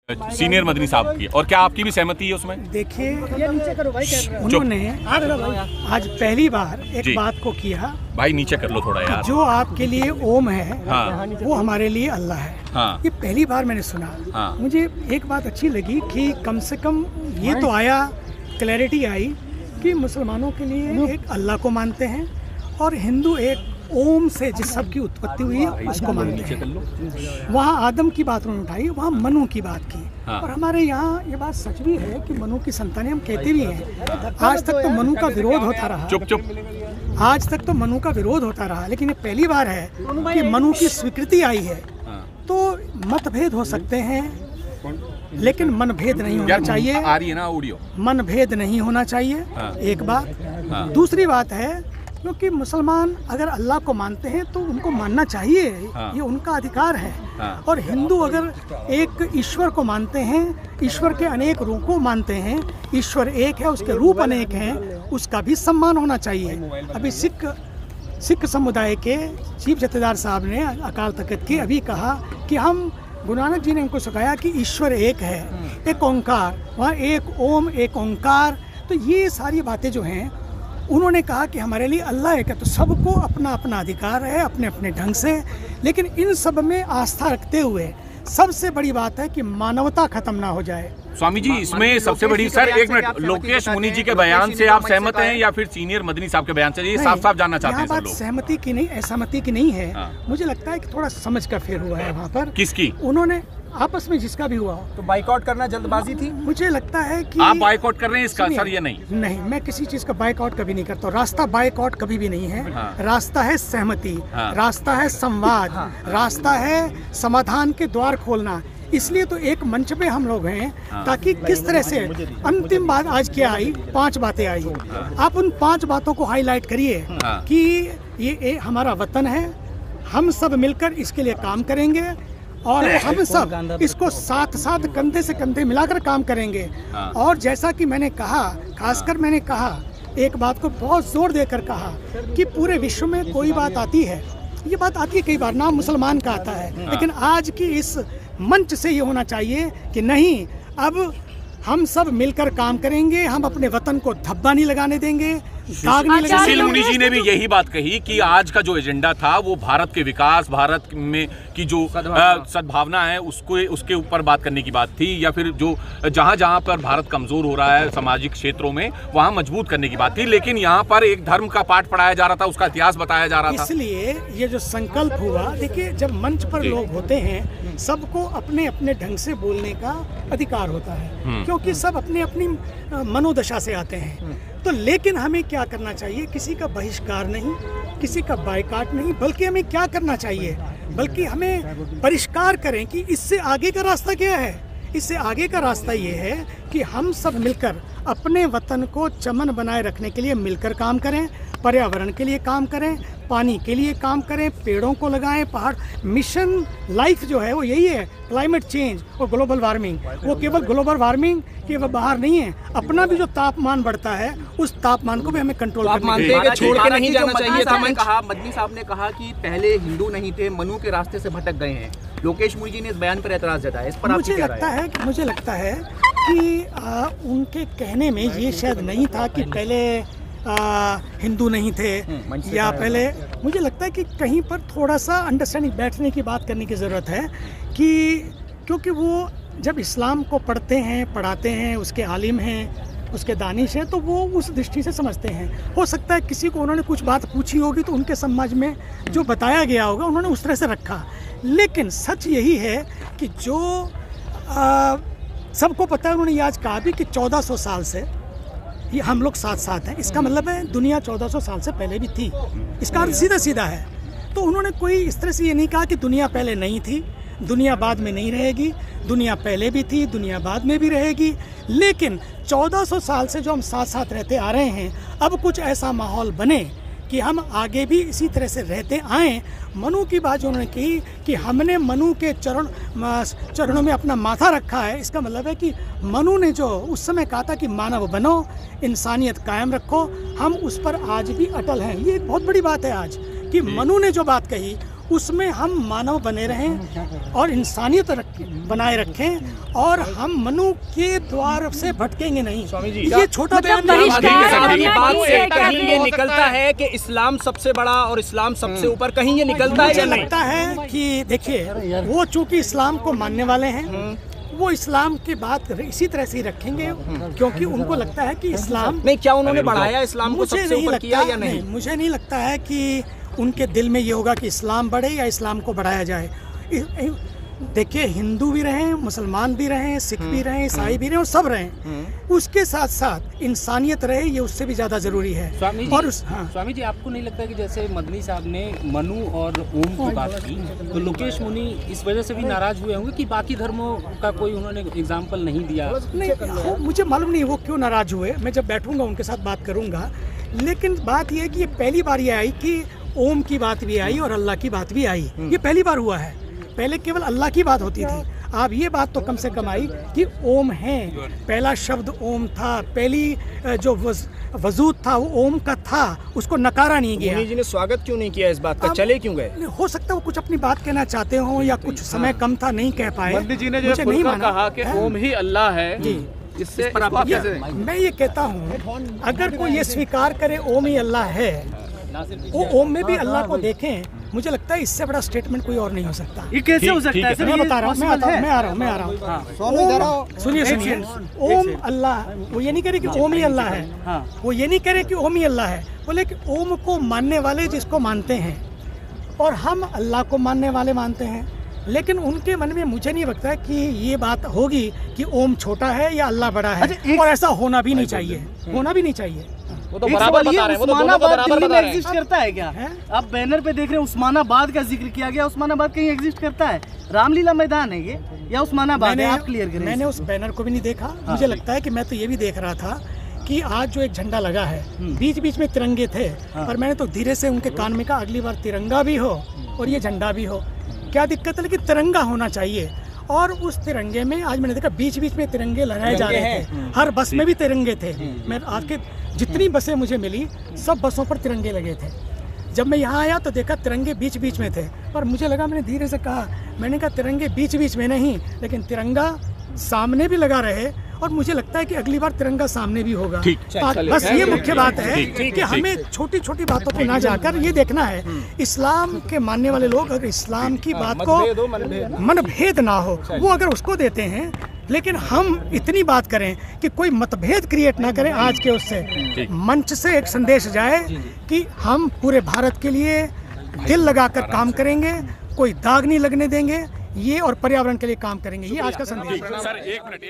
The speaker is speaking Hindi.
सीनियर मदनी साहब की, और क्या आपकी भी सहमति है उसमें? देखिए, उन्होंने आज पहली बार एक बात को किया, भाई नीचे कर लो थोड़ा यार, जो आपके लिए ओम है हाँ, वो हमारे लिए अल्लाह है। हाँ, ये पहली बार मैंने सुना। हाँ, मुझे एक बात अच्छी लगी कि कम से कम ये तो आया, क्लैरिटी आई कि मुसलमानों के लिए एक अल्लाह को मानते हैं और हिंदू एक ओम से जिस सब की उत्पत्ति हुई है उसको मानते हैं। वहाँ आदम की बात उन्होंने उठाई, वहाँ मनु की बात की। हाँ। और हमारे यहाँ ये बात सच भी है कि मनु की संतानें हम कहते भी हैं। आज तक तो मनु का विरोध होता रहा, चुप चुप, आज तक तो मनु का विरोध होता रहा, लेकिन ये पहली बार है कि मनु की स्वीकृति आई है। तो मतभेद हो सकते हैं लेकिन मनभेद नहीं होना चाहिए। आ रही है ना ऑडियो? मनभेद नहीं होना चाहिए। हाँ। एक बात। हाँ। दूसरी बात है, क्योंकि मुसलमान अगर अल्लाह को मानते हैं तो उनको मानना चाहिए। हाँ। ये उनका अधिकार है। हाँ। और हिंदू अगर एक ईश्वर को मानते हैं, ईश्वर के अनेक रूपों मानते हैं, ईश्वर एक है, उसके रूप अनेक हैं, उसका भी सम्मान होना चाहिए। अभी सिख समुदाय के चीफ जथेदार साहब ने अकाल तख्त की अभी कहा कि हम, गुरु नानक जी ने हमको सिखाया कि ईश्वर एक है, एक ओंकार, वहाँ एक ओम एक ओंकार। तो ये सारी बातें जो हैं, उन्होंने कहा कि हमारे लिए अल्लाह एक है। तो सबको अपना अपना अधिकार है अपने अपने ढंग से, लेकिन इन सब में आस्था रखते हुए सबसे बड़ी बात है कि मानवता खत्म ना हो जाए। स्वामी जी, इसमें सबसे बड़ी, सर एक मिनट, लोकेश मुनि जी के बयान से आप सहमत हैं या फिर सीनियर मदनी साहब के बयान से? ये साफ साफ जानना चाहते हैं सब लोग। सहमति की नहीं, असहमति की नहीं है। हाँ। मुझे लगता है कि थोड़ा समझ का फेर हुआ है वहाँ पर। किसकी? उन्होंने आपस में जिसका भी हुआ हो। तो बाइकआउट करना जल्दबाजी थी? मुझे लगता है कि आप बाइकआउट कर रहे हैं इसका? सर ये नहीं, मैं किसी चीज का बाइकआउट कभी नहीं करता। रास्ता बाइकआउट कभी भी नहीं है। हाँ। रास्ता है सहमति। हाँ। रास्ता है संवाद। हाँ। रास्ता है समाधान के द्वार खोलना। इसलिए तो एक मंच पे हम लोग हैं। हाँ। ताकि किस तरह से अंतिम बात आज क्या आई, 5 बातें आई। आप उन 5 बातों को हाईलाइट करिए हाँ। कि ये हमारा वतन है, हम सब मिलकर इसके लिए काम करेंगे और हम सब इसको साथ साथ कंधे से कंधे मिलाकर काम करेंगे। हाँ। और जैसा कि मैंने कहा, खासकर मैंने कहा, एक बात को बहुत जोर देकर कहा कि पूरे विश्व में कोई बात आती है, ये बात आती है कई बार, नाम मुसलमान का आता है, लेकिन आज की इस मंच से ये होना चाहिए कि नहीं, अब हम सब मिलकर काम करेंगे, हम अपने वतन को धब्बा नहीं लगाने देंगे, दाग नहीं लगाने सुशील देंगे। मुनि जी ने भी यही बात कही कि आज का जो एजेंडा था वो भारत के विकास, भारत में की जो सद्भावना है उसके ऊपर बात करने की बात थी, या फिर जो जहां जहां पर भारत कमजोर हो रहा है सामाजिक क्षेत्रों में वहां मजबूत करने की बात थी। लेकिन यहाँ पर एक धर्म का पाठ पढ़ाया जा रहा था, उसका इतिहास बताया जा रहा था। इसलिए ये जो संकल्प हुआ, देखिए जब मंच पर लोग होते हैं सबको अपने अपने ढंग से बोलने का अधिकार होता है, क्योंकि सब अपनी अपनी मनोदशा से आते हैं। तो लेकिन हमें क्या करना चाहिए, किसी का बहिष्कार नहीं, किसी का बायकॉट नहीं, बल्कि हमें क्या करना चाहिए, बल्कि हमें परिष्कार करें कि इससे आगे का रास्ता क्या है। इससे आगे का रास्ता ये है कि हम सब मिलकर अपने वतन को चमन बनाए रखने के लिए मिलकर काम करें, पर्यावरण के लिए काम करें, पानी के लिए काम करें, पेड़ों को लगाएं, पहाड़। मिशन लाइफ जो है वो यही है, क्लाइमेट चेंज और ग्लोबल वार्मिंग। वो केवल ग्लोबल वार्मिंग के बाहर नहीं है, अपना भी जो तापमान बढ़ता है उस तापमान को भी हमें कंट्रोल करना चाहिए। मानते हैं कि छोड़ के नहीं जाना चाहिए था। मदनी साहब ने कहा कि पहले हिंदू नहीं थे, मनु के रास्ते से भटक गए हैं। लोकेश मुनि जी ने इस बयान पर एतराज जताया, इस पर मुझे लगता है कि उनके कहने में ये शायद नहीं था कि पहले हिंदू नहीं थे, या पहले, मुझे लगता है कि कहीं पर थोड़ा सा अंडरस्टैंडिंग, बैठने की बात करने की ज़रूरत है कि क्योंकि वो जब इस्लाम को पढ़ते हैं, पढ़ाते हैं, उसके आलिम हैं, उसके दानिश हैं, तो वो उस दृष्टि से समझते हैं। हो सकता है किसी को उन्होंने कुछ बात पूछी होगी तो उनके समाज में जो बताया गया होगा उन्होंने उस तरह से रखा। लेकिन सच यही है कि जो सबको पता है, उन्होंने ये आज कहा भी कि 1400 साल से ये हम लोग साथ साथ हैं। इसका मतलब है दुनिया 1400 साल से पहले भी थी। इसका अर्थ सीधा सीधा है। तो उन्होंने कोई इस तरह से ये नहीं कहा कि दुनिया पहले नहीं थी, दुनिया बाद में नहीं रहेगी। दुनिया पहले भी थी, दुनिया बाद में भी रहेगी। लेकिन 1400 साल से जो हम साथ साथ रहते आ रहे हैं, अब कुछ ऐसा माहौल बने कि हम आगे भी इसी तरह से रहते आएँ। मनु की बात जो उन्होंने की कि हमने मनु के चरणों में अपना माथा रखा है, इसका मतलब है कि मनु ने जो उस समय कहा था कि मानव बनो, इंसानियत कायम रखो, हम उस पर आज भी अटल हैं। ये एक बहुत बड़ी बात है आज कि मनु ने जो बात कही उसमें हम मानव बने रहें और इंसानियत बनाए रखें और हम मनु के द्वार से भटकेंगे नहीं। स्वामी जी, ये छोटा बयान नहीं है। बात से कहीं ये निकलता है कि इस्लाम सबसे बड़ा और इस्लाम सबसे ऊपर, कहीं ये निकलता है मुझे या नहीं? लगता है कि देखिए, वो चूंकि इस्लाम को मानने वाले हैं, वो इस्लाम की बात इसी तरह से ही रखेंगे, क्योंकि उनको लगता है कि इस्लाम नहीं, क्या उन्होंने बढ़ाया इस्लाम को मुझे सबसे नहीं ऊपर किया लगता, या नहीं? मुझे नहीं लगता है कि उनके दिल में ये होगा कि इस्लाम बढ़े या इस्लाम को बढ़ाया जाए। देखिए, हिंदू भी रहें, मुसलमान भी रहें, सिख भी रहें, ईसाई भी रहें और सब रहें, उसके साथ साथ इंसानियत रहे, ये उससे भी ज़्यादा ज़रूरी है। स्वामी जी, और स्वामी जी, आपको नहीं लगता कि जैसे मदनी साहब ने मनु और ओम की बात की, तो लोकेश मुनि इस वजह से भी नाराज हुए होंगे कि बाकी धर्मों का कोई उन्होंने एग्जाम्पल नहीं दिया? नहीं, मुझे मालूम नहीं वो क्यों नाराज हुए, मैं जब बैठूंगा उनके साथ बात करूंगा। लेकिन बात यह है कि ये पहली बार ये आई कि ओम की बात भी आई और अल्लाह की बात भी आई, ये पहली बार हुआ है। पहले केवल अल्लाह की बात होती थी, अब ये बात तो कम से कम आई कि ओम है। पहला शब्द ओम था, पहली जो वजूद था वो ओम का था, उसको नकारा नहीं गया। मुनि जी ने स्वागत क्यों नहीं किया इस बात का, चले क्यों गए? हो सकता है वो कुछ अपनी बात कहना चाहते हो या कुछ समय कम था, नहीं कह पाए। पंडित जी ने जो मुझे नहीं माना कहा कि ओम ही अल्लाह है, जी, इससे मैं ये कहता हूँ, अगर कोई ये स्वीकार करे ओम ही अल्लाह है, वो ओम में भी अल्लाह को देखें, मुझे लगता है इससे बड़ा स्टेटमेंट कोई और नहीं हो सकता। ये कैसे हो सकता है? मैं बता रहा हूँ, मैं आ रहा हूँ। सुनिए, ओम अल्लाह, वो ये नहीं कह रहे कि ओम ही अल्लाह है, वो ये नहीं कह रहे कि ओम ही अल्लाह है, बोले कि ओम को मानने वाले जिसको मानते हैं, और हम अल्लाह को मानने वाले मानते हैं। लेकिन उनके मन में मुझे नहीं लगता है कि ये बात होगी कि ओम छोटा है या अल्लाह बड़ा है, और ऐसा होना भी नहीं चाहिए, होना भी नहीं चाहिए। वो तो बराबर बता रहे हैं, वो तो दोनों को बराबर बता रहे हैं। एग्जिस्ट करता है क्या? आप बैनर पे देख रहे हैं उस्मानाबाद का जिक्र किया गया, उस्मानाबाद कहीं एग्जिस्ट करता है? रामलीला मैदान है ये या उस्मानाबाद है? आप क्लियर करें। मैंने उस बैनर को भी नहीं देखा। मुझे लगता है कि मैं तो ये भी देख रहा था कि आज जो एक झंडा लगा है, बीच बीच में तिरंगे थे, पर मैंने तो धीरे से उनके कान में कहा अगली बार तिरंगा भी हो और ये झंडा भी हो, क्या दिक्कत है, लेकिन तिरंगा होना चाहिए। और उस तिरंगे में आज मैंने देखा बीच बीच में तिरंगे लहराए जा रहे थे, हर बस में भी तिरंगे थे। मैं आज के जितनी बसें मुझे मिली, सब बसों पर तिरंगे लगे थे। जब मैं यहाँ आया तो देखा तिरंगे बीच बीच में थे, पर मुझे लगा, मैंने धीरे से कहा, मैंने कहा तिरंगे बीच बीच में नहीं, लेकिन तिरंगा सामने भी लगा रहे, और मुझे लगता है कि अगली बार तिरंगा सामने भी होगा। बस ये मुख्य बात है कि हमें छोटी छोटी बातों पे ना जाकर ये देखना है, इस्लाम के मानने वाले लोग अगर इस्लाम की बात को मनभेद ना हो, वो अगर उसको देते हैं, लेकिन हम इतनी बात करें कि कोई मतभेद क्रिएट ना करें। आज के उससे मंच से एक संदेश जाए कि हम पूरे भारत के लिए दिल लगाकर काम करेंगे, कोई दाग नहीं लगने देंगे, ये और पर्यावरण के लिए काम करेंगे। ये आज का संदेश है। सर, एक मिनट